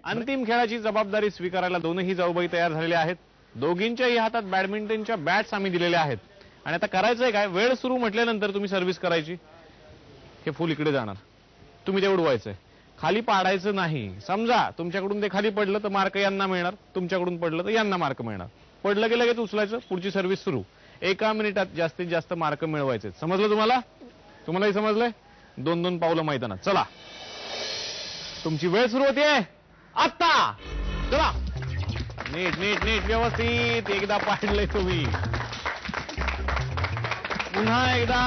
अंतिम खेळाची जबाबदारी स्वीकारायला दोनही जाऊबाई तयार झालेले आहेत. दोघींच्याही हातात बॅडमिंटनच्या बॅट्स आम्ही दिलेल्या आहेत आणि आता करायचंय काय, वेळ सुरू म्हटल्यानंतर तुम्ही सर्व्हिस करायची. हे फुल इकडे जाणार, तुम्ही ते उडवायचंय, खाली पाडायचं नाही. समजा तुमच्याकडून ते खाली पडलं तर मार्क यांना मिळणार, तुमच्याकडून पडलं तर यांना मार्क मिळणार. पडलं की लगेच उचलायचं, पुढची सर्व्हिस सुरू. 1 मिनिटात जास्तीत जास्त मार्क मिळवायचे. समजलं तुम्हाला? तुम्हालाही समजलंय? 2-2 पावलं मैदानात. चला, तुमची वेळ सुरू होते आता. चला, नीट नीट नीट व्यवस्थित. एकदा पाडलंय तुम्ही, पुन्हा एकदा,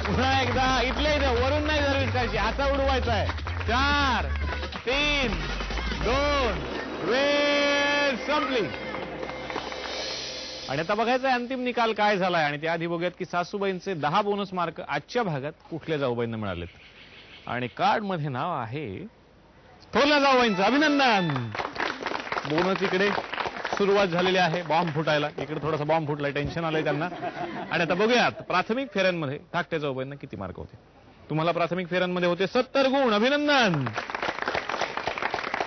पुन्हा एकदा. इथले इथे वरून नाही सर्व्हिस करायची, आता उडवायचा आहे. 4, 3, 2, वेळ संपली. आणि आता बघायचं अंतिम निकाल काय झालाय. आणि त्याआधी बघूयात की सासूबाईंचे 10 बोनस मार्क आजच्या भागात कुठल्या जाऊबाईंना मिळालेत. आणि कार्ड मध्ये नाव आहे थोरल्या जाऊबाईंचं. अभिनंदन. बोनस इकडे सुरुवात झालेली आहे बॉम्ब फुटायला. इकडे थोडासा बॉम्ब फुटलाय, टेन्शन आलंय त्यांना. आणि आता बघूयात प्राथमिक फेऱ्यांमध्ये धाकट्या जाऊबाईंना किती मार्क होते. तुम्हाला प्राथमिक फेऱ्यांमध्ये होते 70 गुण. अभिनंदन.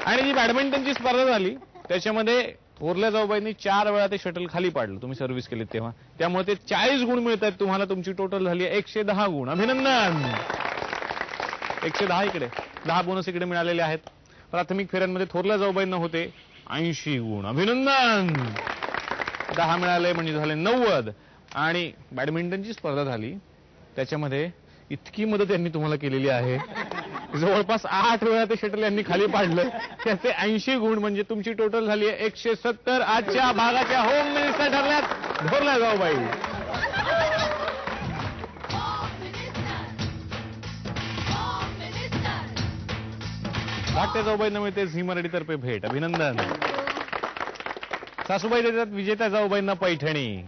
आणि जी बॅडमिंटनची स्पर्धा झाली त्याच्यामध्ये थोरल्या जाऊबाईंनी 4 वेळा ते शटल खाली पाडलं, तुम्ही सर्व्हिस केली तेव्हा. त्यामुळे ते 40 गुण मिळत आहेत तुम्हाला. तुमची टोटल झाली 110 गुण. अभिनंदन. 110 इकडे, 10 बोनस इकडे मिळालेले आहेत. प्राथमिक फेऱ्यांमध्ये थोरल्या जाऊबाईंना होते 80 गुण. अभिनंदन. 10 मिळाले म्हणजे झाले 90. आणि बॅडमिंटनची स्पर्धा झाली त्याच्यामध्ये इतकी मदत यांनी तुम्हाला केलेली आहे. जवळपास 8 वेळा ते शटल यांनी खाली पाडलं, त्याचे 80 गुण म्हणजे तुमची टोटल झाली 170. आजच्या भागाच्या होम मिनिस्टर ठरल्यात थोरल्या जाऊबाई. धाकट्या जाऊबाईंना मिळते झी मराठीतर्फे भेट. अभिनंदन. सासूबाई देतात विजेत्या जाऊबाईंना पैठणी.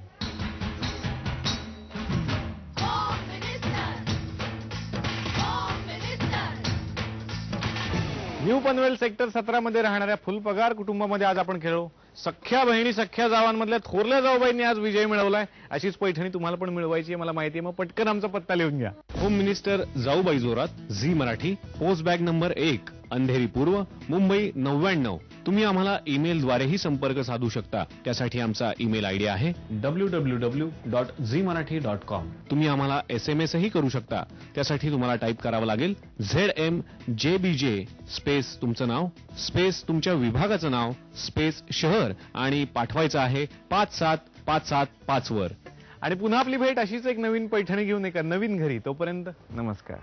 न्यू पनवेल सेक्टर 17 मध्ये राहणाऱ्या फुलपगार कुटुंबामध्ये आज आपण खेळलो. सख्या बहिणी सख्या जावांमधल्या थोरल्या जाऊबाईंनी आज विजय मिळवलाय. अशीच पैठणी तुम्हाला पण मिळवायची आहे मला माहिती आहे. मग पटकन आमचा पत्ता लिहून घ्या. होम मिनिस्टर जाऊबाई जोरात, Zee Marathi, post bag number 1, Andheri पूर्व, मुंबई 99. तुम्ही आम्हाला ईमेलद्वारेही संपर्क साधू शकता. त्यासाठी आमचा ईमेल आयडी आहे www.zmarathi.com. तुम्ही आम्हाला SMS ही करू शकता. त्यासाठी तुम्हाला टाईप करावं लागेल ZMJBJ स्पेस तुमचं नाव स्पेस तुमच्या विभागाचं नाव स्पेस शहर आणि पाठवायचं आहे 57575 वर. आणि पुन्हा आपली भेट अशीच एक नवीन पैठणी घेऊन एका नवीन घरी. तोपर्यंत नमस्कार.